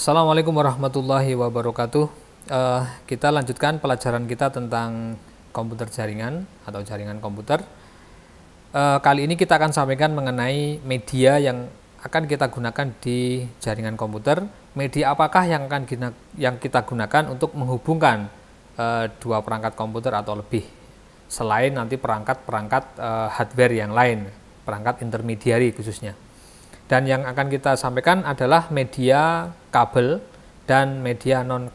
Assalamualaikum warahmatullahi wabarakatuh. Kita lanjutkan pelajaran kita tentang komputer jaringan atau jaringan komputer. Kali ini kita akan sampaikan mengenai media yang akan kita gunakan di jaringan komputer. Media apakah yang kita gunakan untuk menghubungkan dua perangkat komputer atau lebih, selain nanti perangkat-perangkat hardware yang lain, perangkat intermediary khususnya. Dan yang akan kita sampaikan adalah media kabel dan media non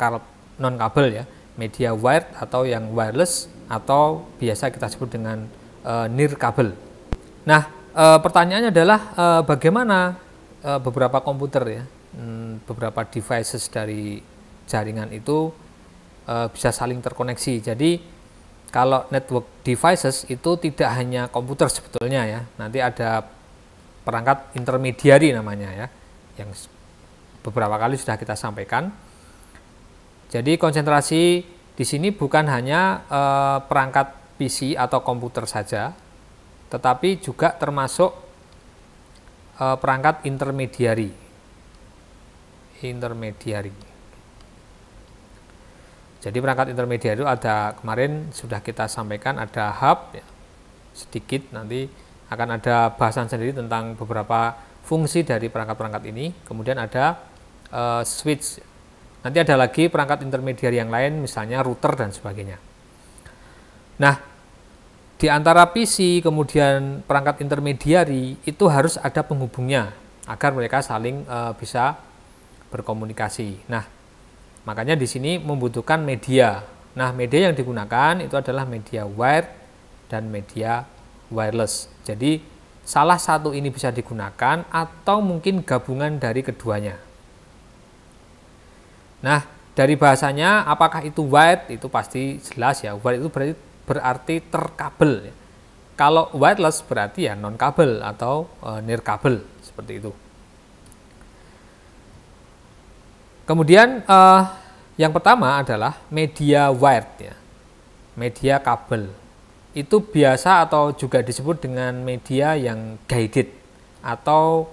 kabel ya, media wired atau yang wireless atau biasa kita sebut dengan nirkabel. Nah, pertanyaannya adalah bagaimana beberapa komputer ya, beberapa devices dari jaringan itu bisa saling terkoneksi. Jadi kalau network devices itu tidak hanya komputer sebetulnya ya, nanti ada perangkat intermediary namanya ya, yang beberapa kali sudah kita sampaikan. Jadi konsentrasi di sini bukan hanya perangkat PC atau komputer saja, tetapi juga termasuk perangkat intermediary. Jadi perangkat intermediary itu ada, kemarin sudah kita sampaikan, ada hub ya, sedikit nanti akan ada bahasan sendiri tentang beberapa fungsi dari perangkat-perangkat ini. Kemudian ada switch. Nanti ada lagi perangkat intermediary yang lain, misalnya router dan sebagainya. Nah, di antara PC kemudian perangkat intermediary itu harus ada penghubungnya agar mereka saling bisa berkomunikasi. Nah, makanya di sini membutuhkan media. Nah, media yang digunakan itu adalah media wired dan media wireless. Jadi salah satu ini bisa digunakan atau mungkin gabungan dari keduanya. Nah, dari bahasanya apakah itu wired, itu pasti jelas ya. Wired itu berarti terkabel. Kalau wireless berarti ya non kabel atau nirkabel, seperti itu. Kemudian yang pertama adalah media wired ya, media kabel. Itu biasa atau juga disebut dengan media yang guided, atau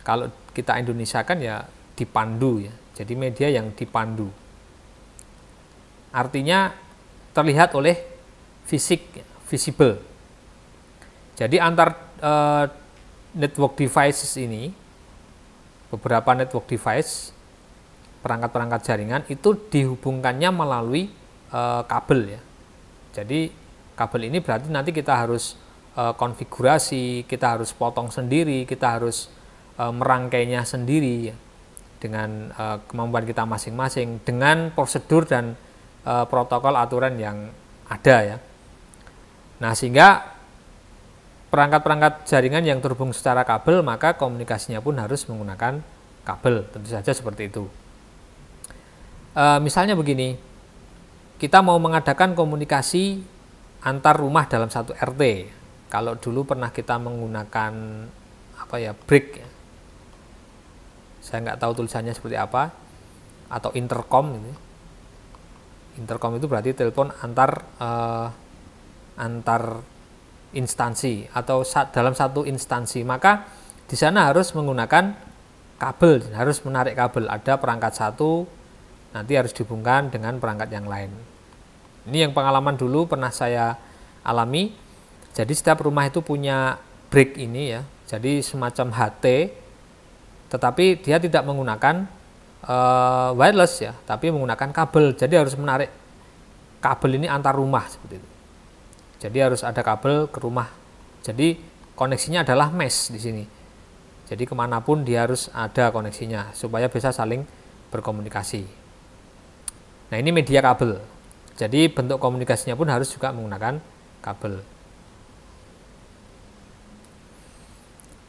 kalau kita Indonesiakan ya dipandu ya. Jadi media yang dipandu. Artinya terlihat oleh fisik, visible. Jadi antar network devices ini, beberapa network device, perangkat-perangkat jaringan itu dihubungkannya melalui kabel ya. Jadi kabel ini berarti nanti kita harus konfigurasi, kita harus potong sendiri, kita harus merangkainya sendiri ya, dengan kemampuan kita masing-masing, dengan prosedur dan protokol aturan yang ada ya. Nah, sehingga perangkat-perangkat jaringan yang terhubung secara kabel, maka komunikasinya pun harus menggunakan kabel, tentu saja seperti itu. Misalnya begini, kita mau mengadakan komunikasi antar rumah dalam satu RT. Kalau dulu pernah kita menggunakan brick ya. Saya nggak tahu tulisannya seperti apa, atau intercom gitu. Intercom itu berarti telepon antar instansi atau dalam satu instansi. Maka di sana harus menggunakan kabel, harus menarik kabel. Ada perangkat satu, nanti harus dihubungkan dengan perangkat yang lain. Ini yang pengalaman dulu pernah saya alami. Jadi setiap rumah itu punya brick ini ya. Jadi semacam HT, tetapi dia tidak menggunakan wireless ya, tapi menggunakan kabel. Jadi harus menarik kabel ini antar rumah seperti itu. Jadi harus ada kabel ke rumah. Jadi koneksinya adalah mesh di sini. Jadi kemanapun dia harus ada koneksinya supaya bisa saling berkomunikasi. Nah, ini media kabel. Jadi bentuk komunikasinya pun harus juga menggunakan kabel.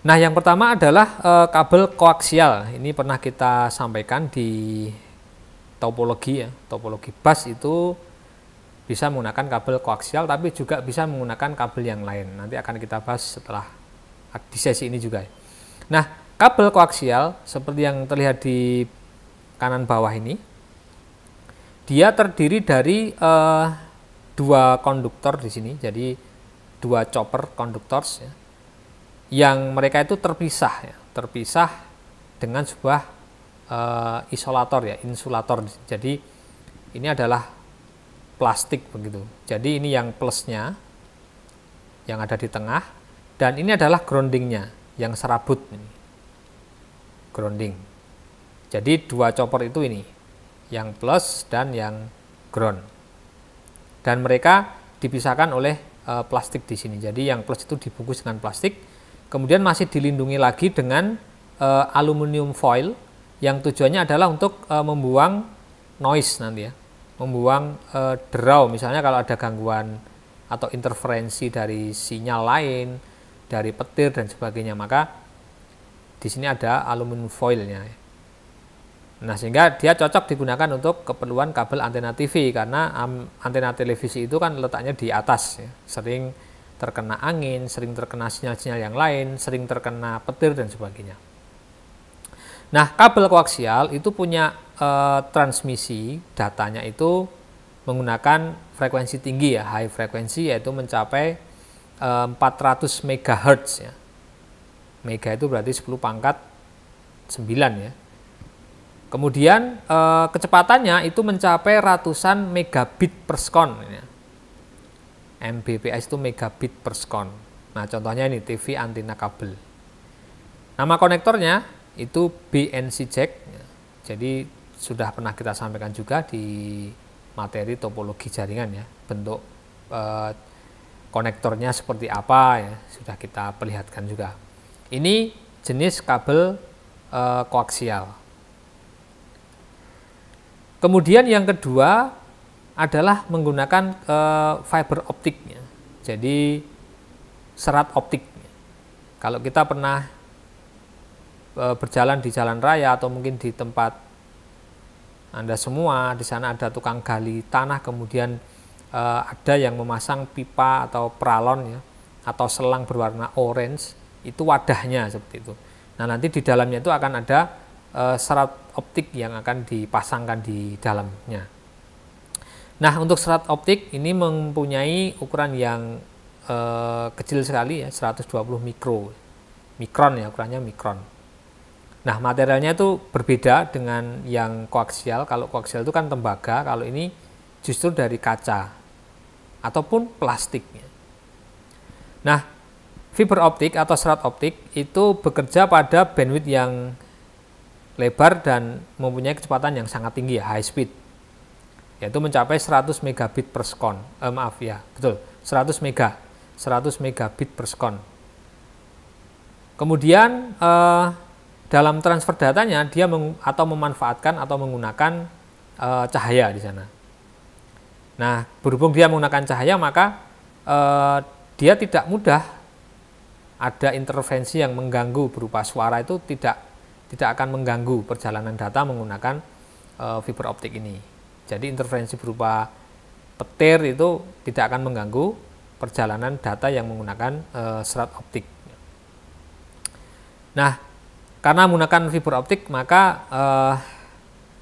Nah, yang pertama adalah kabel koaksial. Ini pernah kita sampaikan di topologi ya. Topologi bus itu bisa menggunakan kabel koaksial, tapi juga bisa menggunakan kabel yang lain. Nanti akan kita bahas setelah di sesi ini juga. Nah, kabel koaksial seperti yang terlihat di kanan bawah ini, dia terdiri dari dua konduktor di sini, jadi dua chopper conductors ya, yang mereka itu terpisah dengan sebuah isolator ya, insulator. Jadi ini adalah plastik begitu. Jadi ini yang plusnya yang ada di tengah, dan ini adalah groundingnya yang serabut ini. Grounding. Jadi dua chopper itu ini, yang plus dan yang ground. Dan mereka dipisahkan oleh plastik di sini. Jadi yang plus itu dibungkus dengan plastik, kemudian masih dilindungi lagi dengan aluminium foil yang tujuannya adalah untuk membuang noise nanti ya, membuang derau misalnya kalau ada gangguan atau interferensi dari sinyal lain, dari petir dan sebagainya, maka di sini ada aluminium foilnya. Nah, sehingga dia cocok digunakan untuk keperluan kabel antena TV karena antena televisi itu kan letaknya di atas ya. Sering terkena angin, sering terkena sinyal-sinyal yang lain, sering terkena petir dan sebagainya. Nah, kabel koaksial itu punya transmisi datanya itu menggunakan frekuensi tinggi ya, high frekuensi, yaitu mencapai 400 MHz ya. Mega itu berarti 10 pangkat 9 ya. Kemudian kecepatannya itu mencapai ratusan megabit per sekon ya. Mbps itu megabit per sekon. Nah, contohnya ini TV antena kabel. Nama konektornya itu BNC jack. Jadi sudah pernah kita sampaikan juga di materi topologi jaringan ya. Bentuk konektornya seperti apa ya, sudah kita perlihatkan juga. Ini jenis kabel koaksial. Kemudian yang kedua adalah menggunakan fiber optiknya. Jadi serat optik. Kalau kita pernah berjalan di jalan raya atau mungkin di tempat Anda semua, di sana ada tukang gali tanah, kemudian ada yang memasang pipa atau peralon ya, atau selang berwarna orange, itu wadahnya seperti itu. Nah, nanti di dalamnya itu akan ada serat optik yang akan dipasangkan di dalamnya. Nah, untuk serat optik ini mempunyai ukuran yang kecil sekali ya, 120 mikron ya, ukurannya mikron. Nah, materialnya itu berbeda dengan yang koaksial. Kalau koaksial itu kan tembaga, kalau ini justru dari kaca ataupun plastik. Nah, fiber optik atau serat optik itu bekerja pada bandwidth yang lebar dan mempunyai kecepatan yang sangat tinggi ya, high speed, yaitu mencapai 100 megabit per sekon. Maaf ya, betul, 100 megabit per sekon. Kemudian dalam transfer datanya dia memanfaatkan atau menggunakan cahaya di sana. Nah, berhubung dia menggunakan cahaya, maka dia tidak mudah ada intervensi yang mengganggu berupa suara, itu tidak akan mengganggu perjalanan data menggunakan fiber optik ini. Jadi interferensi berupa petir itu tidak akan mengganggu perjalanan data yang menggunakan serat optik. Nah, karena menggunakan fiber optik, maka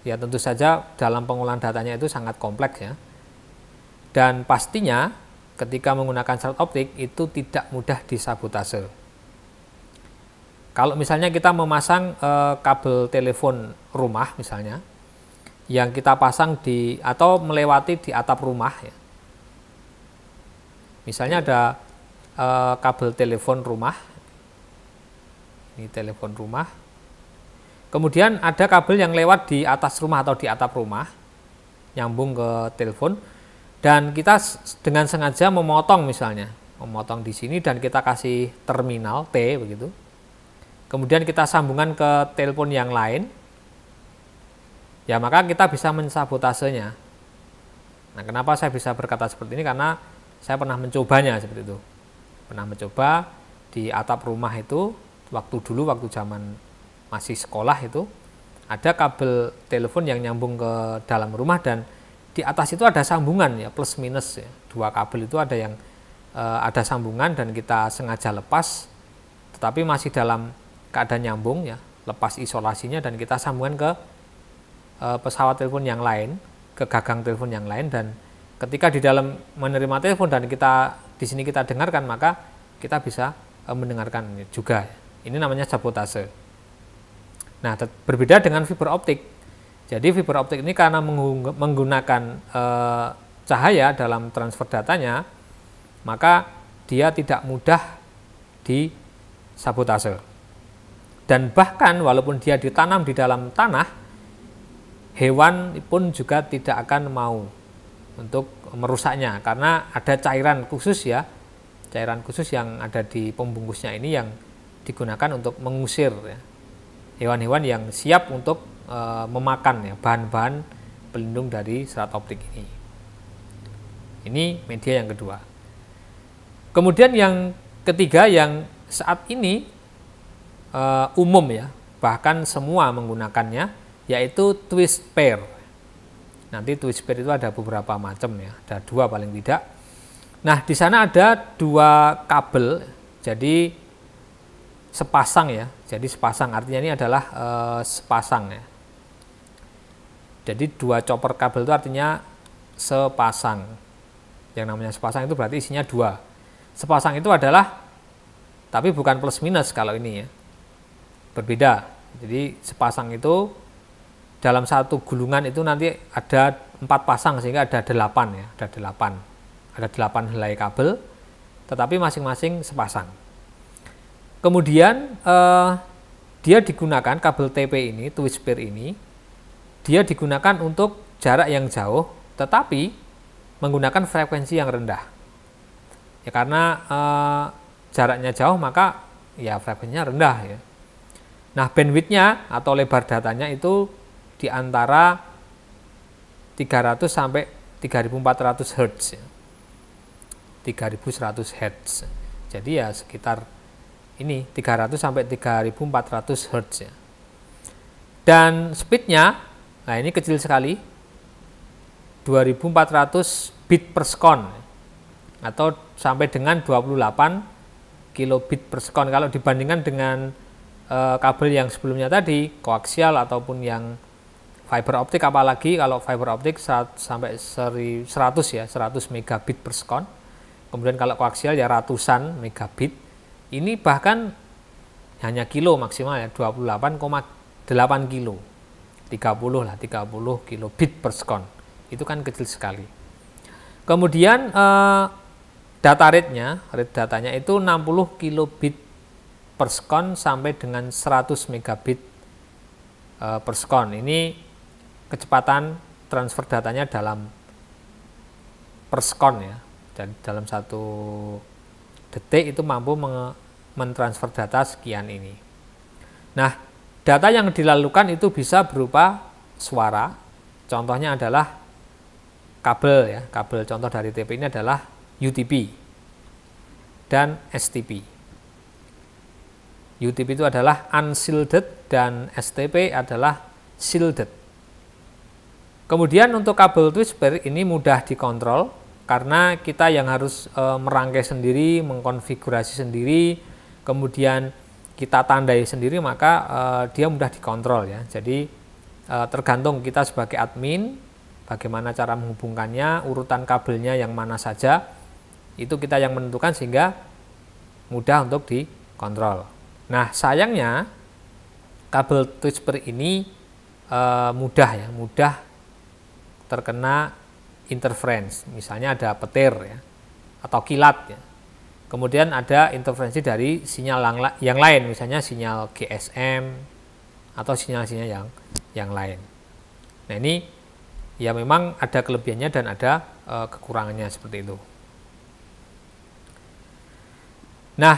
ya tentu saja dalam pengolahan datanya itu sangat kompleks ya. Dan pastinya ketika menggunakan serat optik itu tidak mudah disabotase. Kalau misalnya kita memasang kabel telepon rumah misalnya, yang kita pasang di atau melewati di atap rumah ya. Misalnya ada kabel telepon rumah, ini telepon rumah. Kemudian ada kabel yang lewat di atas rumah atau di atap rumah, nyambung ke telepon, dan kita dengan sengaja memotong misalnya, memotong di sini dan kita kasih terminal T begitu. Kemudian kita sambungan ke telepon yang lain, ya maka kita bisa mensabotasenya. Nah, kenapa saya bisa berkata seperti ini? Karena saya pernah mencobanya seperti itu. Pernah mencoba di atap rumah itu, waktu zaman masih sekolah itu, ada kabel telepon yang nyambung ke dalam rumah dan di atas itu ada sambungan ya, plus minus ya. Dua kabel itu ada yang ada sambungan dan kita sengaja lepas, tetapi masih dalam keadaan nyambung ya, lepas isolasinya dan kita sambungkan ke pesawat telepon yang lain, ke gagang telepon yang lain, dan ketika di dalam menerima telepon dan kita di sini kita dengarkan, maka kita bisa mendengarkan juga. Ini namanya sabotase. Nah, berbeda dengan fiber optik. Jadi fiber optik ini karena menggunakan cahaya dalam transfer datanya, maka dia tidak mudah disabotase. Dan bahkan walaupun dia ditanam di dalam tanah, hewan pun juga tidak akan mau untuk merusaknya, karena ada cairan khusus ya, cairan khusus yang ada di pembungkusnya ini yang digunakan untuk mengusir ya, hewan-hewan yang siap untuk memakan ya, bahan-bahan pelindung dari serat optik ini. Ini media yang kedua. Kemudian yang ketiga yang saat ini umum ya, bahkan semua menggunakannya, yaitu twist pair. Nanti twist pair itu ada beberapa macam ya, ada 2 paling tidak. Nah, di sana ada 2 kabel, jadi sepasang ya. Jadi sepasang artinya ini adalah sepasang ya. Jadi 2 chopper kabel itu artinya sepasang. Yang namanya sepasang itu berarti isinya 2. Sepasang itu adalah, tapi bukan plus minus kalau ini ya, berbeda. Jadi sepasang itu dalam satu gulungan itu nanti ada 4 pasang sehingga ada 8 ya, ada 8 helai kabel, tetapi masing-masing sepasang. Kemudian dia digunakan kabel TP ini, twist pair ini, dia digunakan untuk jarak yang jauh, tetapi menggunakan frekuensi yang rendah. Ya karena jaraknya jauh maka ya frekuensinya rendah ya. Nah, bandwidthnya atau lebar datanya itu di antara 300 sampai 3400 Hz ya. 3100 Hz. Jadi ya sekitar ini 300 sampai 3400 Hz ya. Dan speednya, nah ini kecil sekali, 2400 bit per sekon atau sampai dengan 28 kilobit per sekon. Kalau dibandingkan dengan kabel yang sebelumnya tadi, koaksial ataupun yang fiber optik, apalagi kalau fiber optik sampai 100 ya, 100 megabit per sekon. Kemudian kalau koaksial ya ratusan megabit. Ini bahkan hanya kilo maksimal ya, 28,8 kilo. 30 kilobit per sekon. Itu kan kecil sekali. Kemudian data rate-nya, rate datanya itu 60 kilobit per sekon sampai dengan 100 megabit per sekon. Ini kecepatan transfer datanya dalam per sekon ya. Dan dalam 1 detik itu mampu mentransfer data sekian ini. Nah, data yang dilalukan itu bisa berupa suara. Contohnya adalah kabel ya. Kabel contoh dari TP ini adalah UTP dan STP. UTP itu adalah unshielded dan STP adalah shielded. Kemudian untuk kabel twist pair ini mudah dikontrol karena kita yang harus merangkai sendiri, mengkonfigurasi sendiri, kemudian kita tandai sendiri, maka dia mudah dikontrol ya. Jadi tergantung kita sebagai admin bagaimana cara menghubungkannya, urutan kabelnya yang mana saja, itu kita yang menentukan sehingga mudah untuk dikontrol. Nah, sayangnya kabel twist pair ini mudah terkena interference. Misalnya ada petir ya, atau kilat ya. Kemudian ada interferensi dari sinyal yang lain, misalnya sinyal GSM atau sinyal-sinyal yang lain. Nah, ini ya memang ada kelebihannya dan ada kekurangannya seperti itu. Nah,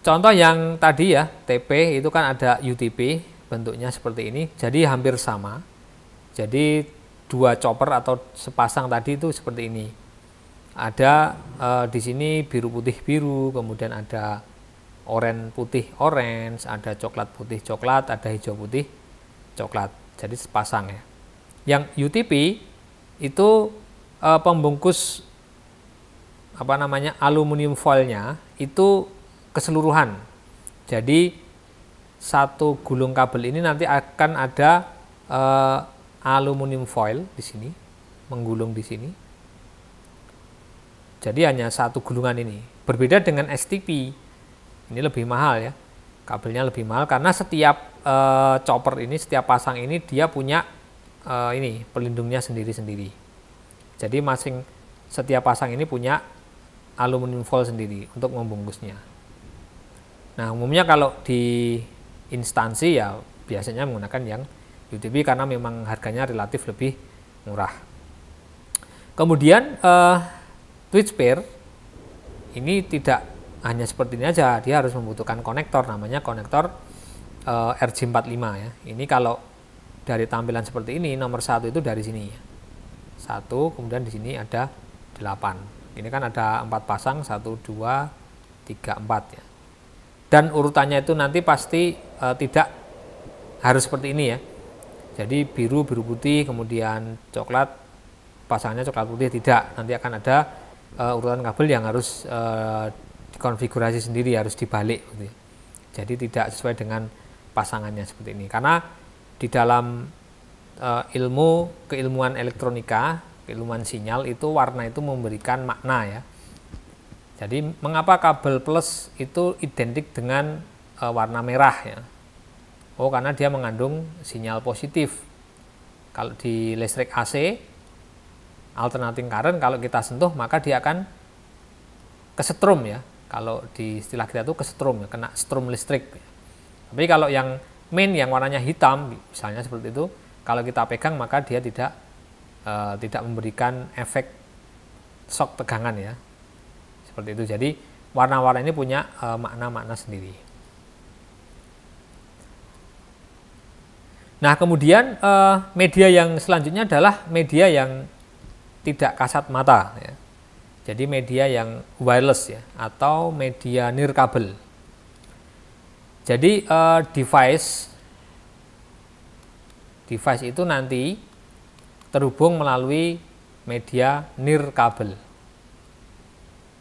contoh yang tadi ya, TP itu kan ada UTP, bentuknya seperti ini, jadi hampir sama. Jadi 2 chopper atau sepasang tadi itu seperti ini. Ada di sini biru putih biru, kemudian ada oranye putih orange, ada coklat putih coklat, ada hijau putih coklat. Jadi sepasang ya. Yang UTP itu pembungkus aluminium foilnya itu keseluruhan. Jadi satu gulung kabel ini nanti akan ada aluminium foil di sini, menggulung di sini. Jadi hanya satu gulungan ini. Berbeda dengan STP. Ini lebih mahal ya. Kabelnya lebih mahal karena setiap chopper ini, setiap pasang ini dia punya ini pelindungnya sendiri-sendiri. Jadi setiap pasang ini punya aluminium foil sendiri untuk membungkusnya. Nah, umumnya kalau di instansi ya biasanya menggunakan yang UTP karena memang harganya relatif lebih murah. Kemudian twitch pair ini tidak hanya seperti ini aja, dia harus membutuhkan konektor, namanya konektor RJ45 ya. Ini kalau dari tampilan seperti ini, nomor 1 itu dari sini ya. 1, kemudian di sini ada 8. Ini kan ada 4 pasang, 1, 2, 3, 4 ya. Dan urutannya itu nanti pasti tidak harus seperti ini ya. Jadi biru, biru putih, kemudian coklat, pasangannya coklat putih, tidak. Nanti akan ada urutan kabel yang harus dikonfigurasi sendiri, harus dibalik gitu ya. Jadi tidak sesuai dengan pasangannya seperti ini. Karena di dalam keilmuan elektronika, keilmuan sinyal itu warna itu memberikan makna ya. Jadi mengapa kabel plus itu identik dengan warna merah ya? Oh, karena dia mengandung sinyal positif. Kalau di listrik AC, alternating current, kalau kita sentuh maka dia akan kesetrum ya. Kalau di istilah kita itu kesetrum ya, kena strum listrik. Tapi kalau yang main yang warnanya hitam, misalnya seperti itu, kalau kita pegang maka dia tidak memberikan efek shock tegangan ya, seperti itu. Jadi warna-warna ini punya makna-makna sendiri. Nah, kemudian media yang selanjutnya adalah media yang tidak kasat mata ya. Jadi media yang wireless ya, atau media nirkabel. Jadi device itu nanti terhubung melalui media nirkabel,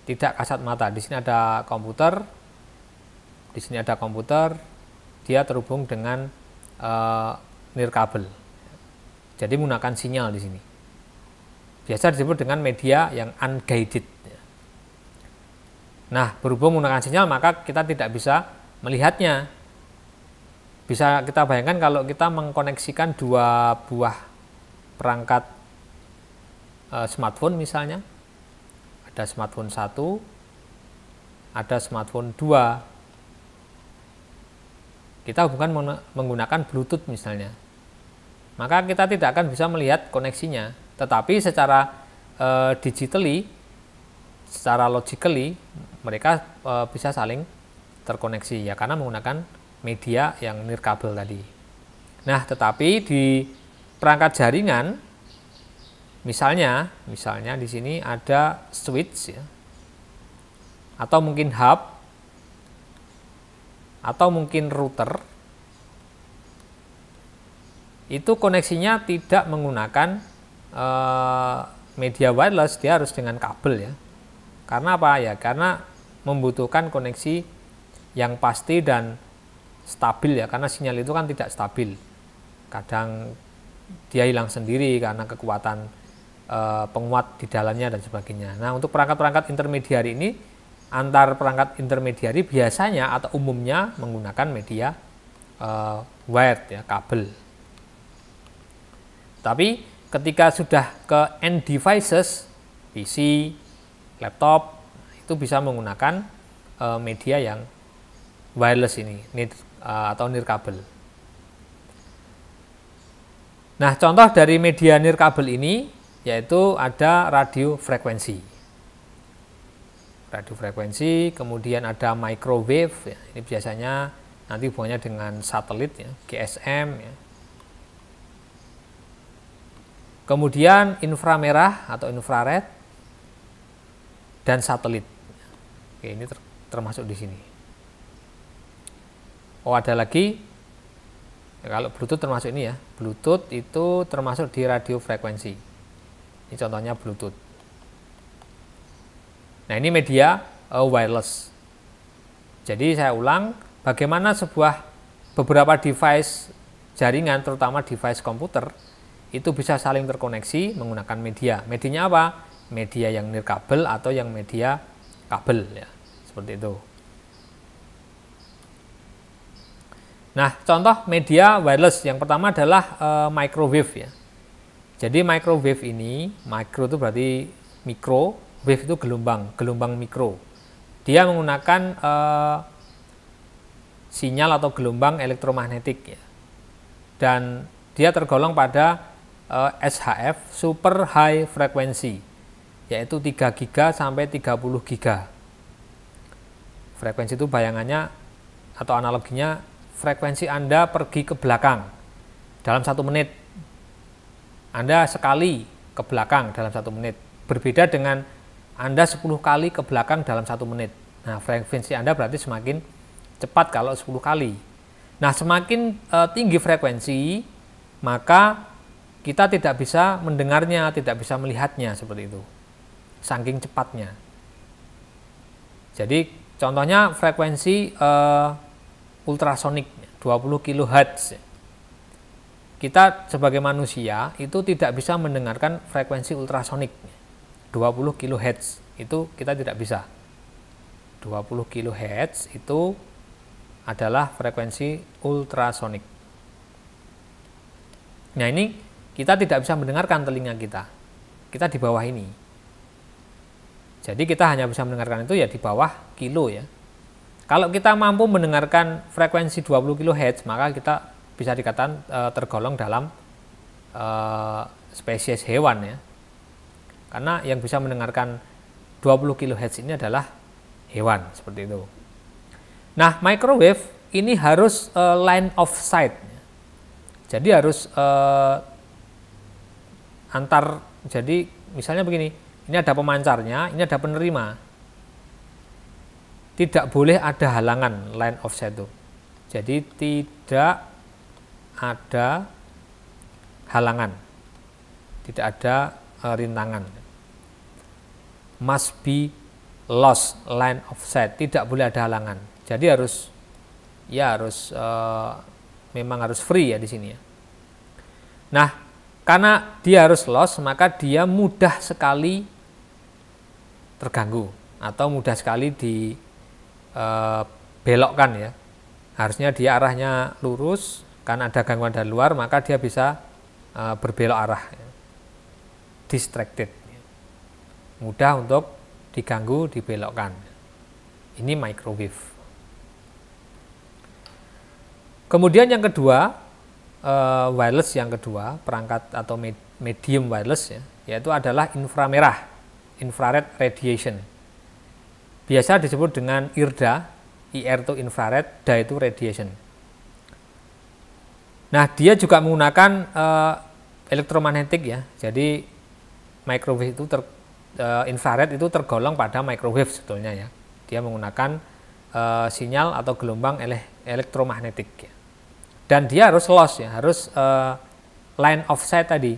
tidak kasat mata. Di sini ada komputer, dia terhubung dengan nirkabel. Jadi menggunakan sinyal di sini. Biasa disebut dengan media yang unguided. Nah, berhubung menggunakan sinyal maka kita tidak bisa melihatnya. Bisa kita bayangkan kalau kita mengkoneksikan dua buah perangkat smartphone misalnya. Ada smartphone 1, ada smartphone 2. Kita bukan menggunakan Bluetooth misalnya. Maka kita tidak akan bisa melihat koneksinya. Tetapi secara digitally, secara logically, mereka bisa saling terkoneksi ya, karena menggunakan media yang nirkabel tadi. Nah, tetapi di perangkat jaringan, misalnya di sini ada switch ya, atau mungkin hub, atau mungkin router, itu koneksinya tidak menggunakan media wireless, dia harus dengan kabel ya. Karena apa ya? Karena membutuhkan koneksi yang pasti dan stabil ya, karena sinyal itu kan tidak stabil. Kadang dia hilang sendiri karena kekuatan penguat di dalamnya dan sebagainya. Nah, untuk perangkat-perangkat intermediari ini, antar perangkat intermediari biasanya atau umumnya menggunakan media wired ya, kabel. Tapi ketika sudah ke end devices, PC, laptop, itu bisa menggunakan media yang wireless ini atau nirkabel. Nah, contoh dari media nirkabel ini yaitu ada radio frekuensi. Radio frekuensi, kemudian ada microwave ya. Ini biasanya nanti hubungannya dengan satelit ya, GSM ya. Kemudian inframerah atau infrared dan satelit. Oke, ini termasuk di sini. Oh, ada lagi, ya, kalau Bluetooth termasuk ini ya. Bluetooth itu termasuk di radio frekuensi. Ini contohnya Bluetooth. Nah, ini media wireless. Jadi saya ulang, bagaimana beberapa device jaringan, terutama device komputer, itu bisa saling terkoneksi menggunakan media. Medianya apa? Media yang nirkabel atau yang media kabel ya. Seperti itu. Nah, contoh media wireless yang pertama adalah microwave ya. Jadi microwave ini, micro itu berarti mikro, wave itu gelombang mikro. Dia menggunakan sinyal atau gelombang elektromagnetik ya. Dan dia tergolong pada SHF, super high frequency, yaitu 3 giga sampai 30 giga. Frekuensi itu bayangannya atau analoginya frekuensi Anda pergi ke belakang dalam 1 menit. Anda sekali ke belakang dalam 1 menit. Berbeda dengan Anda 10 kali ke belakang dalam 1 menit. Nah, frekuensi Anda berarti semakin cepat kalau 10 kali. Nah, semakin tinggi frekuensi, maka kita tidak bisa mendengarnya, tidak bisa melihatnya seperti itu. Saking cepatnya. Jadi, contohnya frekuensi ultrasonik 20 kHz. Kita sebagai manusia itu tidak bisa mendengarkan frekuensi ultrasonik 20 kHz. Itu kita tidak bisa. 20 kHz itu adalah frekuensi ultrasonik. Nah, ini kita tidak bisa mendengarkan telinga kita. Kita di bawah ini. Jadi kita hanya bisa mendengarkan itu ya di bawah kilo ya. Kalau kita mampu mendengarkan frekuensi 20 kHz, maka kita bisa dikatakan tergolong dalam spesies hewan ya. Karena yang bisa mendengarkan 20 kHz ini adalah hewan, seperti itu. Nah, microwave ini harus line of sight. Jadi harus jadi misalnya begini, ini ada pemancarnya, ini ada penerima. Tidak boleh ada halangan line of sight itu. Jadi tidak ada halangan, tidak ada rintangan. Must be lost line of sight, tidak boleh ada halangan. Jadi memang harus free ya di sini ya. Nah, karena dia harus lost, maka dia mudah sekali terganggu atau mudah sekali dibelokkan ya. Harusnya dia arahnya lurus, karena ada gangguan dari luar, maka dia bisa berbelok arah. Ya. Distracted. Mudah untuk diganggu, dibelokkan. Ini microwave. Kemudian yang kedua, wireless yang kedua, perangkat atau medium wireless ya, yaitu adalah inframerah, infrared radiation. Biasa disebut dengan IRDA, IR itu infrared, DA itu radiation. Nah, dia juga menggunakan elektromagnetik ya. Jadi microwave itu infrared itu tergolong pada microwave sebetulnya ya. Dia menggunakan sinyal atau gelombang elektromagnetik ya. Dan dia harus loss ya, harus line of sight tadi.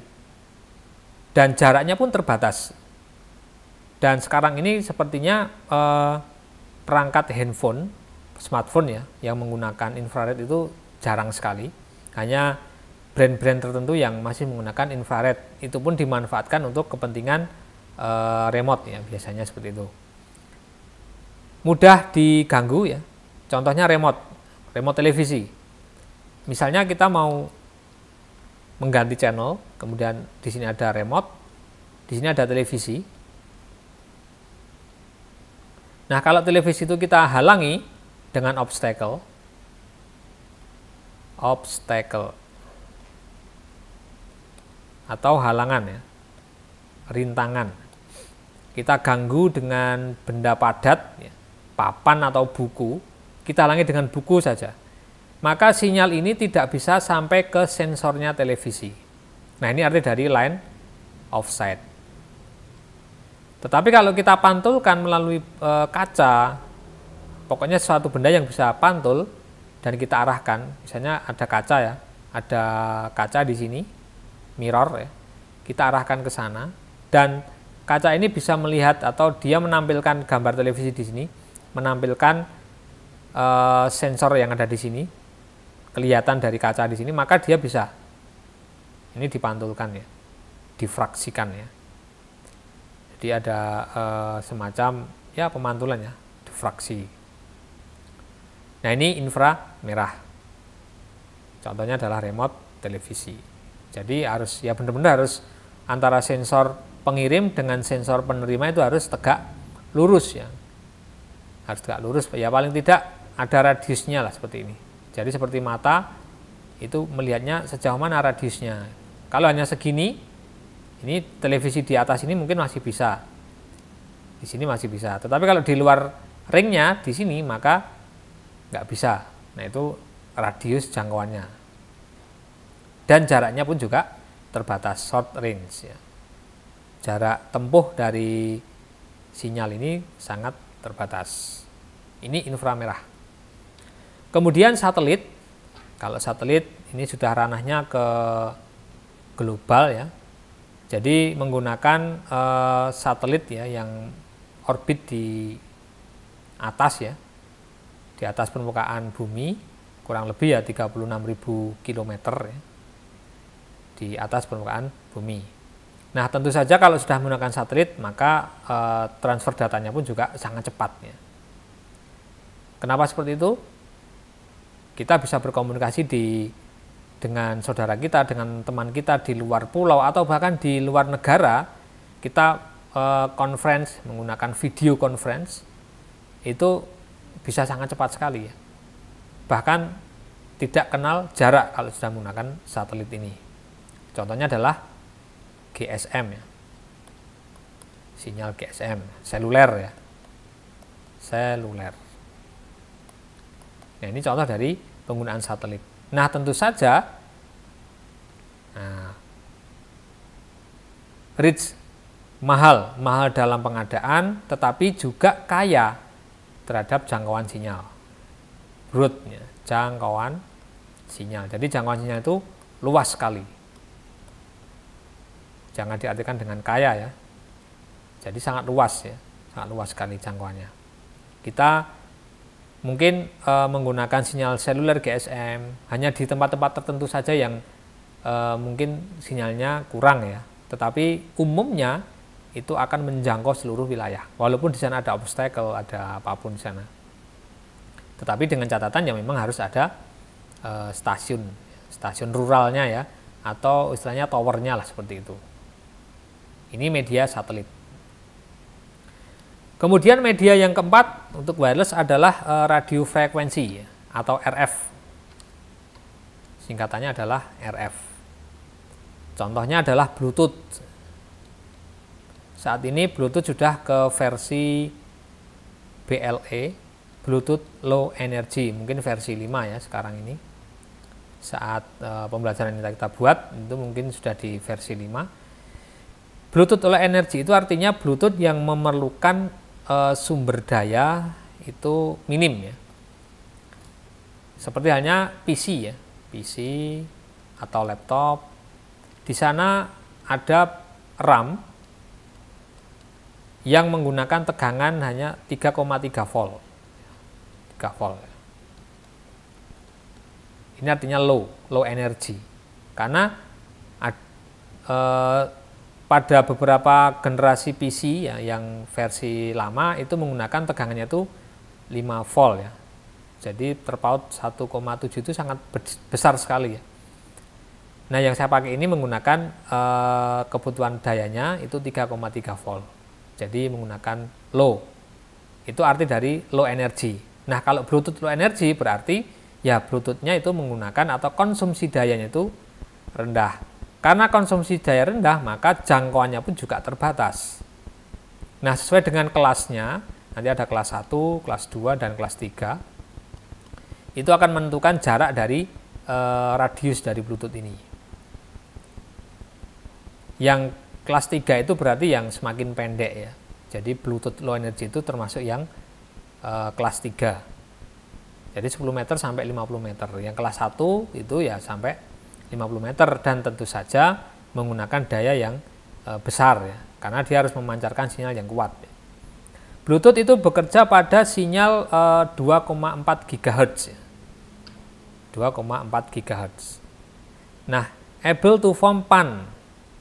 Dan jaraknya pun terbatas. Dan sekarang ini sepertinya perangkat handphone, smartphone ya, yang menggunakan infrared itu jarang sekali. Hanya brand-brand tertentu yang masih menggunakan infrared. Itu pun dimanfaatkan untuk kepentingan remote ya, biasanya seperti itu. Mudah diganggu ya. Contohnya remote televisi. Misalnya kita mau mengganti channel, kemudian di sini ada remote, di sini ada televisi. Nah, kalau televisi itu kita halangi dengan obstacle atau halangan ya, rintangan. Kita ganggu dengan benda padat, ya, papan atau buku, kita halangi dengan buku saja. Maka sinyal ini tidak bisa sampai ke sensornya televisi. Nah, ini arti dari line of sight. Tetapi kalau kita pantulkan melalui kaca, pokoknya suatu benda yang bisa pantul dan kita arahkan, misalnya ada kaca ya, ada kaca di sini, mirror ya, kita arahkan ke sana dan kaca ini bisa melihat atau dia menampilkan gambar televisi di sini, menampilkan sensor yang ada di sini, kelihatan dari kaca di sini, maka dia bisa ini dipantulkan ya, difraksikan ya. Jadi ada semacam ya pemantulan ya, difraksi. Nah, ini inframerah. Contohnya adalah remote televisi. Jadi harus ya benar-benar harus antara sensor pengirim dengan sensor penerima itu harus tegak lurus ya. Harus tegak lurus ya, paling tidak ada radiusnya lah seperti ini. Jadi seperti mata itu melihatnya sejauh mana radiusnya. Kalau hanya segini, ini televisi di atas ini mungkin masih bisa. Di sini masih bisa. Tetapi kalau di luar ringnya di sini maka nggak bisa. Nah itu radius jangkauannya. Dan jaraknya pun juga terbatas, short range ya. Jarak tempuh dari sinyal ini sangat terbatas. Ini inframerah. Kemudian satelit. Kalau satelit ini sudah ranahnya ke global ya. Jadi menggunakan satelit ya yang orbit di atas ya. Di atas permukaan bumi kurang lebih ya 36.000 km ya. Di atas permukaan bumi. Nah tentu saja kalau sudah menggunakan satelit maka transfer datanya pun juga sangat cepat ya. Kenapa seperti itu? Kita bisa berkomunikasi dengan saudara kita, dengan teman kita di luar pulau atau bahkan di luar negara. Kita conference menggunakan video conference itu bisa sangat cepat sekali ya. Bahkan tidak kenal jarak kalau sudah menggunakan satelit ini. Contohnya adalah GSM ya. Sinyal GSM, seluler ya. Seluler. Nah, ini contoh dari penggunaan satelit. Nah, tentu saja rich mahal dalam pengadaan, tetapi juga kaya terhadap jangkauan sinyal. Broad ya, jangkauan sinyal. Jadi jangkauan sinyal itu luas sekali. Jangan diartikan dengan kaya ya. Jadi sangat luas ya, sangat luas sekali jangkauannya. Kita mungkin menggunakan sinyal seluler GSM hanya di tempat-tempat tertentu saja yang mungkin sinyalnya kurang ya. Tetapi umumnya itu akan menjangkau seluruh wilayah. Walaupun di sana ada obstacle, ada apapun di sana. Tetapi dengan catatan yang memang harus ada stasiun ruralnya ya, atau istilahnya towernya lah seperti itu. Ini media satelit. Kemudian media yang keempat untuk wireless adalah radio frekuensi ya, atau RF. Singkatannya adalah RF. Contohnya adalah Bluetooth. Saat ini Bluetooth sudah ke versi BLE, Bluetooth Low Energy, mungkin versi 5 ya sekarang ini. Saat pembelajaran yang kita buat itu mungkin sudah di versi 5. Bluetooth Low Energy itu artinya Bluetooth yang memerlukan sumber daya itu minim ya. Seperti hanya PC ya, PC atau laptop. Di sana ada RAM yang menggunakan tegangan hanya 3,3 volt. 3 volt. Ini artinya low energy. Karena pada beberapa generasi PC ya, yang versi lama itu menggunakan tegangannya itu 5 volt ya. Jadi terpaut 1,7 itu sangat besar sekali ya. Nah, yang saya pakai ini menggunakan kebutuhan dayanya itu 3,3 volt. Jadi menggunakan low. Itu arti dari low energy. Nah, kalau Bluetooth low energy berarti ya Bluetooth-nya itu menggunakan atau konsumsi dayanya itu rendah. Karena konsumsi daya rendah, maka jangkauannya pun juga terbatas. Nah, sesuai dengan kelasnya, nanti ada kelas 1, kelas 2, dan kelas 3. Itu akan menentukan jarak dari radius dari Bluetooth ini. Yang kelas 3 itu berarti yang semakin pendek ya. Jadi Bluetooth low energy itu termasuk yang kelas 3. Jadi 10 meter sampai 50 meter. Yang kelas 1 itu ya sampai 50 meter dan tentu saja menggunakan daya yang besar ya, karena dia harus memancarkan sinyal yang kuat. Bluetooth itu bekerja pada sinyal 2,4 GHz ya. 2,4 GHz. Nah, able to form PAN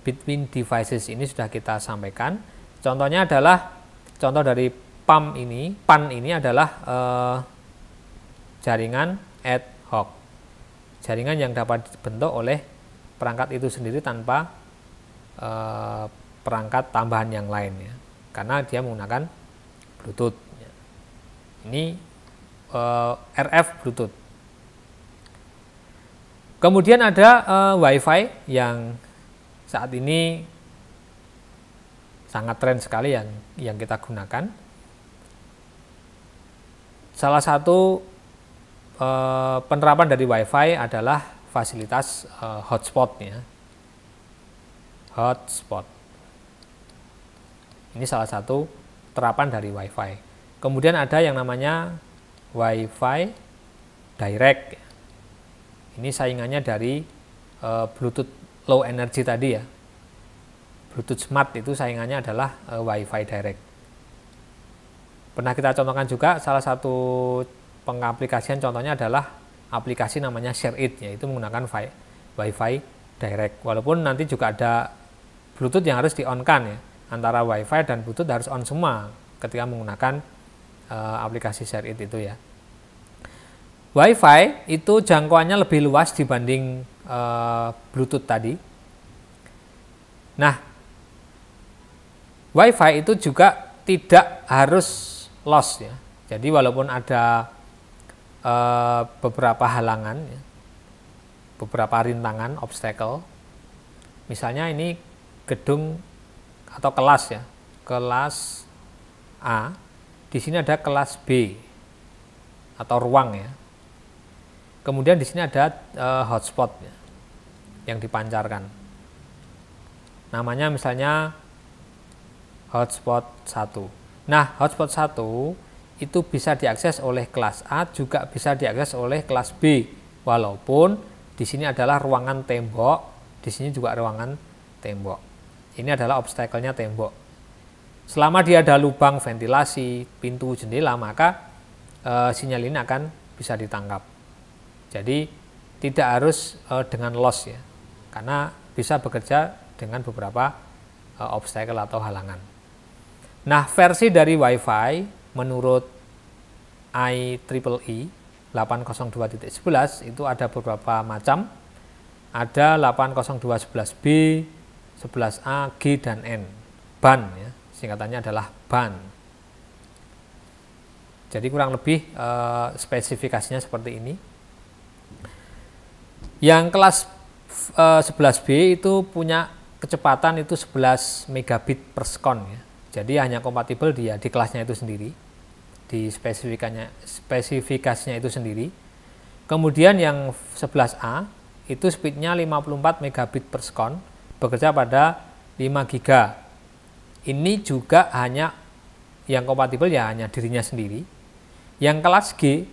between devices ini sudah kita sampaikan. Contohnya adalah contoh dari PAN ini adalah jaringan ad hoc. jaringan yang dapat dibentuk oleh perangkat itu sendiri tanpa perangkat tambahan yang lain ya, karena dia menggunakan Bluetooth. Ini RF Bluetooth. Kemudian ada Wi-Fi yang saat ini sangat tren sekali yang kita gunakan. Salah satu penerapan dari Wi-Fi adalah fasilitas hotspot ya. Hotspot. Ini salah satu terapan dari Wi-Fi. Kemudian ada yang namanya Wi-Fi Direct. Ini saingannya dari Bluetooth Low Energy tadi ya. Bluetooth Smart itu saingannya adalah Wi-Fi Direct. Pernah kita contohkan juga, salah satu pengaplikasian contohnya adalah aplikasi namanya ShareIt, yaitu menggunakan Wi-Fi Direct. Walaupun nanti juga ada Bluetooth yang harus di-on-kan ya. Antara Wi-Fi dan Bluetooth harus on semua ketika menggunakan aplikasi ShareIt itu ya. Wi-Fi itu jangkauannya lebih luas dibanding Bluetooth tadi. Nah, Wi-Fi itu juga tidak harus loss ya. Jadi walaupun ada beberapa halangan, ya, beberapa rintangan, obstacle. Misalnya ini gedung atau kelas ya, kelas A. Di sini ada kelas B atau ruang ya. Kemudian di sini ada hotspot ya, yang dipancarkan. Namanya misalnya hotspot 1. Nah, hotspot 1 itu bisa diakses oleh kelas A, juga bisa diakses oleh kelas B. Walaupun di sini adalah ruangan tembok, di sini juga ruangan tembok. Ini adalah obstacle-nya tembok. Selama dia ada lubang ventilasi, pintu, jendela, maka sinyal ini akan bisa ditangkap. Jadi tidak harus dengan loss ya, karena bisa bekerja dengan beberapa obstacle atau halangan. Nah, versi dari Wi-Fi menurut IEEE 802.11 itu ada beberapa macam. Ada 802.11b, 11a, G, dan N. BAN ya, singkatannya adalah BAN. Jadi kurang lebih spesifikasinya seperti ini. Yang kelas 11B itu punya kecepatan itu 11 megabit per sekon ya. Jadi hanya kompatibel dia di kelasnya itu sendiri, di spesifikasinya itu sendiri. Kemudian yang 11A itu speednya 54 megabit per sekon, bekerja pada 5 giga. Ini juga hanya yang kompatibel ya hanya dirinya sendiri. Yang kelas G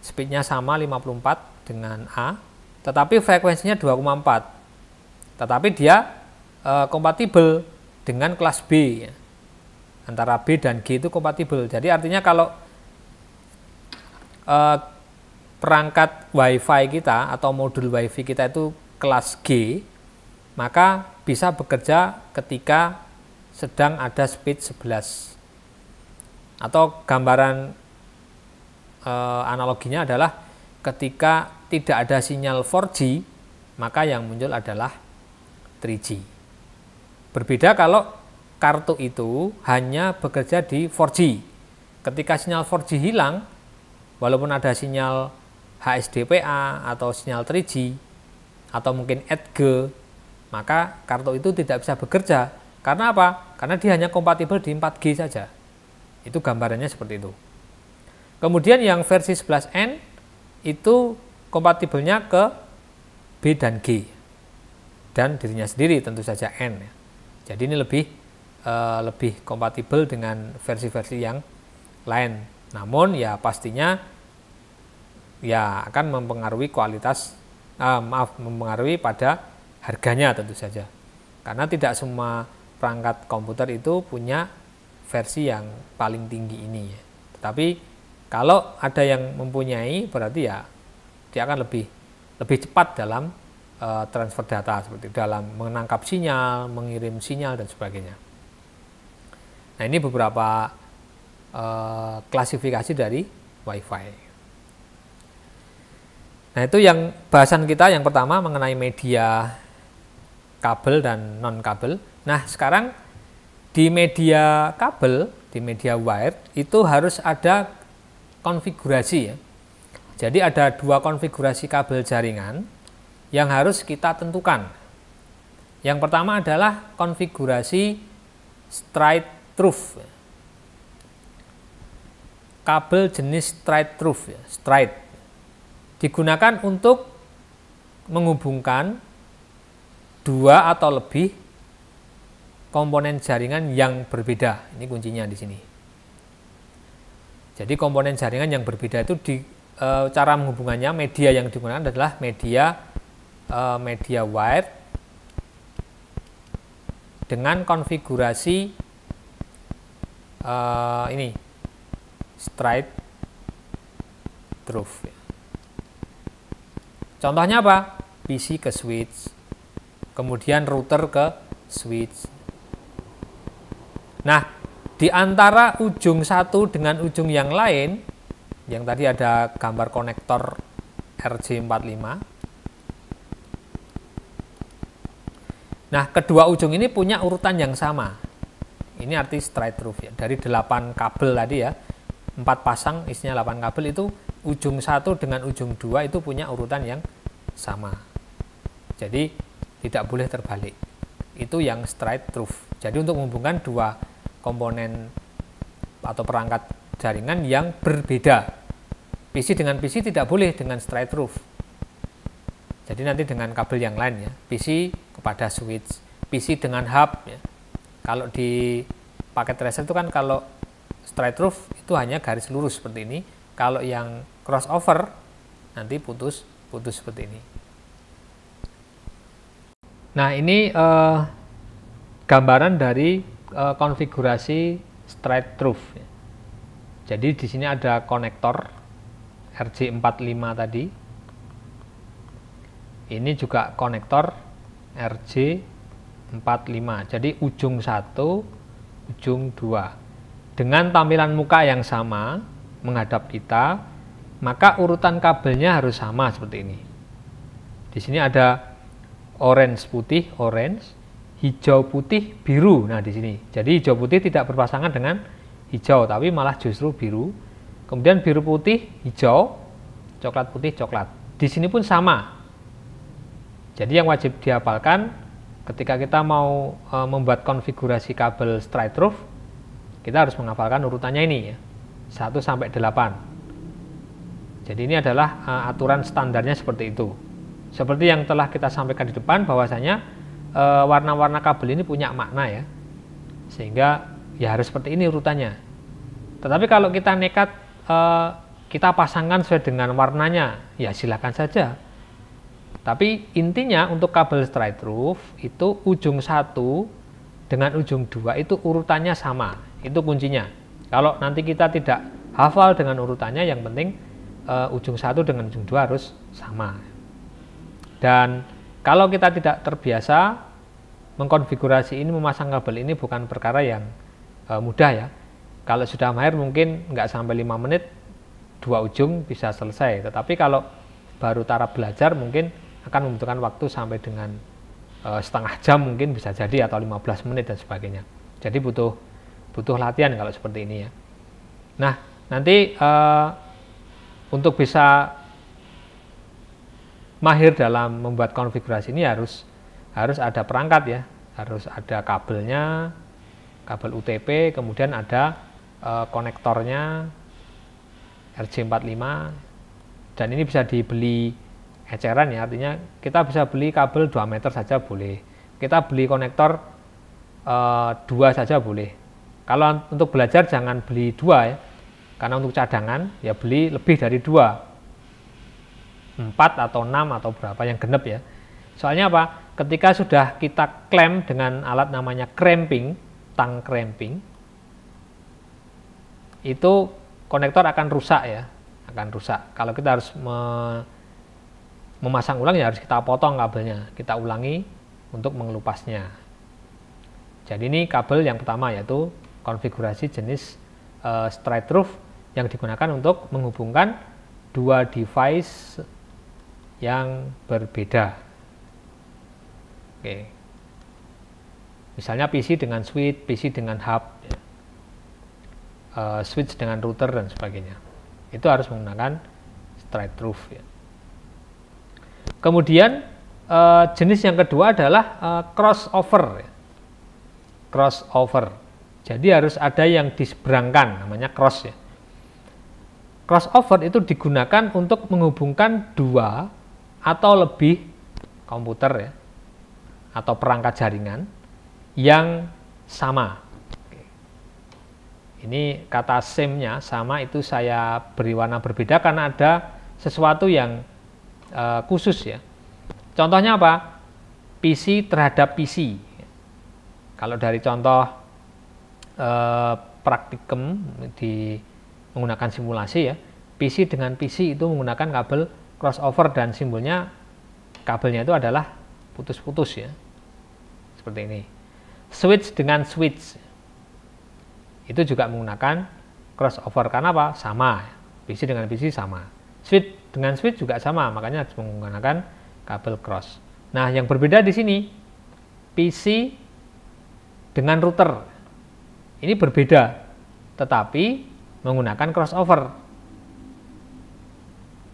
speednya sama 54 dengan A, tetapi frekuensinya 2,4. Tetapi dia kompatibel dengan kelas B ya. Antara B dan G itu kompatibel. Jadi artinya kalau perangkat Wi-Fi kita atau modul Wi-Fi kita itu kelas G, maka bisa bekerja ketika sedang ada speed 11. Atau gambaran analoginya adalah ketika tidak ada sinyal 4G, maka yang muncul adalah 3G. Berbeda kalau kartu itu hanya bekerja di 4G. Ketika sinyal 4G hilang, walaupun ada sinyal HSDPA atau sinyal 3G atau mungkin EDGE, maka kartu itu tidak bisa bekerja. Karena apa? Karena dia hanya kompatibel di 4G saja. Itu gambarannya seperti itu. Kemudian yang versi 11N itu kompatibelnya ke B dan G dan dirinya sendiri tentu saja N. Jadi ini lebih kompatibel dengan versi-versi yang lain. Namun ya pastinya ya akan mempengaruhi kualitas, mempengaruhi pada harganya tentu saja. Karena tidak semua perangkat komputer itu punya versi yang paling tinggi ini. Tetapi kalau ada yang mempunyai, berarti ya dia akan lebih cepat dalam transfer data, seperti dalam menangkap sinyal, mengirim sinyal, dan sebagainya. Nah, ini beberapa klasifikasi dari Wi-Fi. Nah, itu yang bahasan kita yang pertama mengenai media kabel dan non kabel. Nah, sekarang di media kabel, di media wired itu harus ada konfigurasi ya. Jadi ada dua konfigurasi kabel jaringan yang harus kita tentukan. Yang pertama adalah konfigurasi straight through. Kabel jenis straight through ya, straight. Digunakan untuk menghubungkan dua atau lebih komponen jaringan yang berbeda. Ini kuncinya di sini. Jadi komponen jaringan yang berbeda itu cara menghubungannya, media yang digunakan adalah media wired dengan konfigurasi ini straight through. Contohnya apa? PC ke switch, kemudian router ke switch. Nah, di antara ujung satu dengan ujung yang lain, yang tadi ada gambar konektor RJ45. Nah, kedua ujung ini punya urutan yang sama. Ini arti straight through ya. Dari 8 kabel tadi ya, 4 pasang isinya 8 kabel itu ujung 1 dengan ujung 2 itu punya urutan yang sama. Jadi tidak boleh terbalik. Itu yang straight through. Jadi untuk menghubungkan dua komponen atau perangkat jaringan yang berbeda. PC dengan PC tidak boleh dengan straight through. Jadi nanti dengan kabel yang lain ya. PC kepada switch, PC dengan hub ya. Kalau di paket tracer itu kan kalau straight through itu hanya garis lurus seperti ini. Kalau yang crossover nanti putus seperti ini. Nah, ini gambaran dari konfigurasi straight through. Jadi di sini ada konektor RJ45 tadi. Ini juga konektor RJ45. Jadi ujung 1, ujung 2. Dengan tampilan muka yang sama menghadap kita, maka urutan kabelnya harus sama seperti ini. Di sini ada orange putih, orange, hijau putih, biru. Nah, di sini. Jadi hijau putih tidak berpasangan dengan hijau, tapi malah justru biru. Kemudian biru putih, hijau, coklat putih, coklat. Di sini pun sama. Jadi yang wajib dihafalkan ketika kita mau membuat konfigurasi kabel straight through, kita harus menghafalkan urutannya ini ya. 1 sampai 8. Jadi ini adalah aturan standarnya seperti itu. Seperti yang telah kita sampaikan di depan bahwasanya warna-warna kabel ini punya makna ya. Sehingga ya harus seperti ini urutannya. Tetapi kalau kita nekat kita pasangkan sesuai dengan warnanya, ya silakan saja. Tapi intinya untuk kabel straight through itu ujung 1 dengan ujung 2 itu urutannya sama. Itu kuncinya. Kalau nanti kita tidak hafal dengan urutannya, yang penting ujung 1 dengan ujung 2 harus sama. Dan kalau kita tidak terbiasa mengkonfigurasi ini, memasang kabel ini bukan perkara yang mudah ya. Kalau sudah mahir mungkin nggak sampai 5 menit 2 ujung bisa selesai. Tetapi kalau baru taraf belajar mungkin akan membutuhkan waktu sampai dengan setengah jam mungkin bisa jadi, atau 15 menit dan sebagainya. Jadi butuh latihan kalau seperti ini ya. Nah, nanti untuk bisa mahir dalam membuat konfigurasi ini harus ada perangkat ya, harus ada kabelnya, kabel UTP, kemudian ada konektornya RJ45, dan ini bisa dibeli eceran ya, artinya kita bisa beli kabel 2 meter saja boleh, kita beli konektor 2 saja boleh. Kalau untuk belajar jangan beli 2 ya, karena untuk cadangan ya beli lebih dari 2, 4 atau 6 atau berapa yang genep ya. Soalnya apa? Ketika sudah kita klem dengan alat namanya cramping, tang cramping, itu konektor akan rusak ya, akan rusak. Kalau kita harus memasang ulang ya harus kita potong kabelnya, kita ulangi untuk mengelupasnya. Jadi ini kabel yang pertama, yaitu konfigurasi jenis straight through yang digunakan untuk menghubungkan dua device yang berbeda. Oke. Misalnya PC dengan switch, PC dengan hub, switch dengan router dan sebagainya. Itu harus menggunakan straight through. Ya. Kemudian jenis yang kedua adalah crossover. Ya. Crossover. Jadi harus ada yang diseberangkan, namanya cross. Ya. Crossover itu digunakan untuk menghubungkan dua atau lebih komputer ya, atau perangkat jaringan yang sama. Ini kata same-nya sama itu saya beri warna berbeda karena ada sesuatu yang khusus ya. Contohnya apa? PC terhadap PC. Kalau dari contoh praktikum di menggunakan simulasi ya, PC dengan PC itu menggunakan kabel crossover dan simbolnya kabelnya itu adalah putus-putus ya. Seperti ini. Switch dengan switch itu juga menggunakan crossover karena apa? Sama, PC dengan PC sama. Switch dengan switch juga sama, makanya harus menggunakan kabel cross. Nah, yang berbeda di sini PC dengan router ini berbeda, tetapi menggunakan crossover.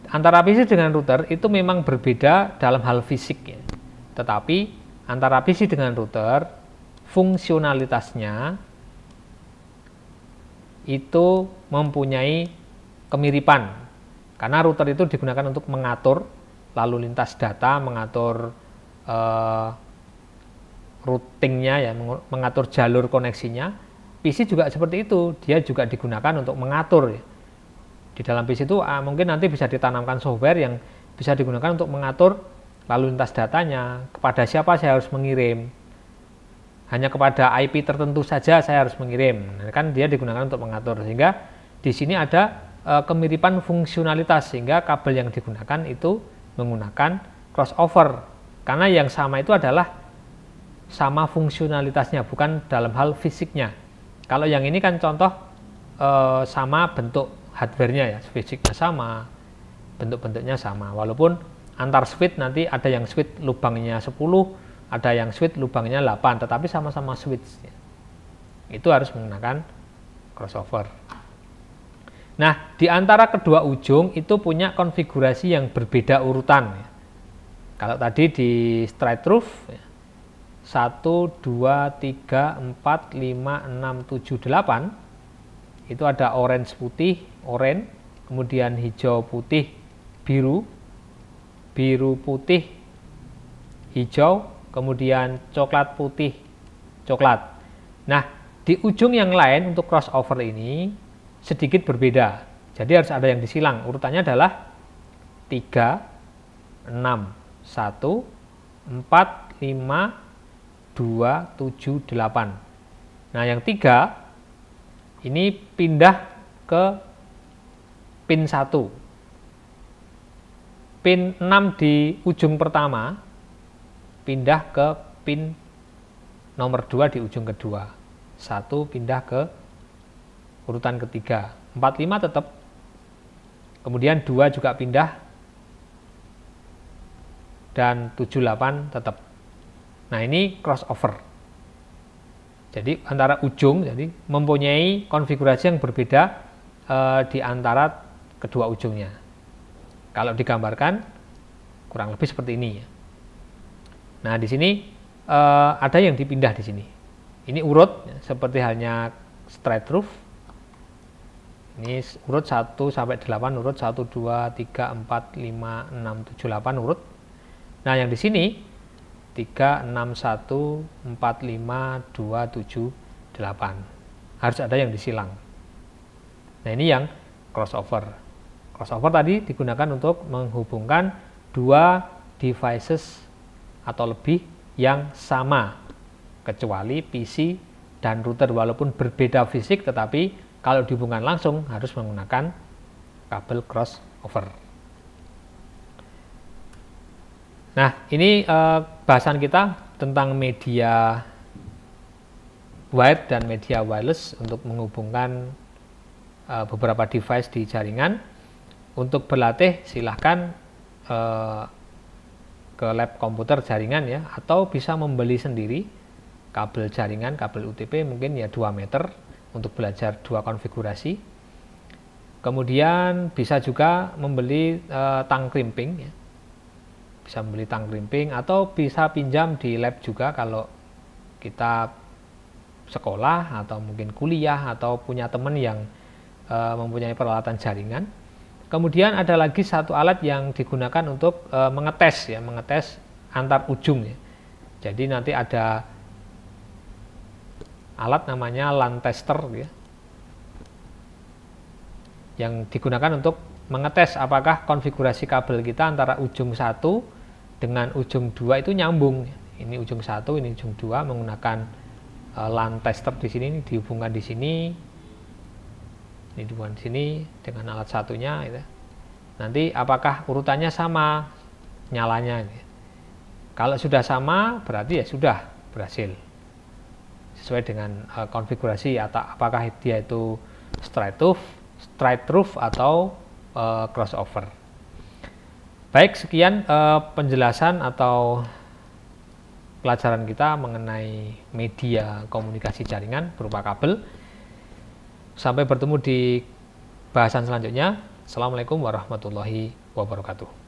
Antara PC dengan router itu memang berbeda dalam hal fisik ya. Tetapi antara PC dengan router fungsionalitasnya itu mempunyai kemiripan karena router itu digunakan untuk mengatur lalu lintas data, mengatur routingnya ya, mengatur jalur koneksinya. PC juga seperti itu, dia juga digunakan untuk mengatur ya. Di dalam PC itu mungkin nanti bisa ditanamkan software yang bisa digunakan untuk mengatur lalu lintas datanya, kepada siapa saya harus mengirim. Hanya kepada IP tertentu saja saya harus mengirim. Nah, kan dia digunakan untuk mengatur, sehingga di sini ada kemiripan fungsionalitas, sehingga kabel yang digunakan itu menggunakan crossover. Karena yang sama itu adalah sama fungsionalitasnya, bukan dalam hal fisiknya. Kalau yang ini kan contoh sama bentuk hardware-nya ya, fisiknya sama, bentuk-bentuknya sama. Walaupun antar switch nanti ada yang switch lubangnya 10, ada yang switch lubangnya 8, tetapi sama-sama switch. Itu harus menggunakan crossover. Nah, di antara kedua ujung itu punya konfigurasi yang berbeda urutan. Kalau tadi di straight through, 1, 2, 3, 4, 5, 6, 7, 8, itu ada orange putih, oranye, kemudian hijau putih, biru, biru putih, hijau, kemudian coklat putih, coklat. Nah, di ujung yang lain untuk crossover ini sedikit berbeda. Jadi harus ada yang disilang. Urutannya adalah 3, 6, 1, 4, 5, 2, 7, 8. Nah, yang 3 ini pindah ke pin 1. Pin 6 di ujung pertama pindah ke pin nomor 2 di ujung kedua. 1 pindah ke urutan ketiga. 4, 5 tetap. Kemudian 2 juga pindah. Dan 7, 8 tetap. Nah, ini crossover. Jadi antara ujung, jadi mempunyai konfigurasi yang berbeda di antara kedua ujungnya. Kalau digambarkan kurang lebih seperti ini ya. Nah, di sini ada yang dipindah di sini. Ini urut seperti halnya straight through. Ini urut 1 sampai 8, urut 1, 2, 3, 4, 5, 6, 7, 8 urut. Nah, yang di sini 3, 6, 1, 4, 5, 2, 7, 8. Harus ada yang disilang. Nah, ini yang crossover. Crossover tadi digunakan untuk menghubungkan dua devices atau lebih yang sama, kecuali PC dan router walaupun berbeda fisik, tetapi kalau dihubungkan langsung harus menggunakan kabel crossover. Nah, ini bahasan kita tentang media wired dan media wireless untuk menghubungkan beberapa device di jaringan. Untuk berlatih silahkan ke lab komputer jaringan ya, atau bisa membeli sendiri kabel jaringan, kabel UTP mungkin ya 2 meter untuk belajar 2 konfigurasi. Kemudian bisa juga membeli tang krimping ya. Bisa membeli tang krimping atau bisa pinjam di lab juga kalau kita sekolah atau mungkin kuliah atau punya teman yang mempunyai peralatan jaringan. Kemudian ada lagi satu alat yang digunakan untuk mengetes ya, mengetes antar ujung ya. Jadi nanti ada alat namanya LAN tester ya, yang digunakan untuk mengetes apakah konfigurasi kabel kita antara ujung 1 dengan ujung 2 itu nyambung. Ini ujung 1, ini ujung 2 menggunakan LAN tester di sini, dihubungkan di sini. Ini dihubungkan di sini dengan alat satunya gitu. Nanti apakah urutannya sama nyalanya gitu. Kalau sudah sama berarti ya sudah berhasil sesuai dengan konfigurasi, atau apakah dia itu straight through atau crossover. Baik, sekian penjelasan atau pelajaran kita mengenai media komunikasi jaringan berupa kabel. Sampai bertemu di bahasan selanjutnya. Assalamualaikum warahmatullahi wabarakatuh.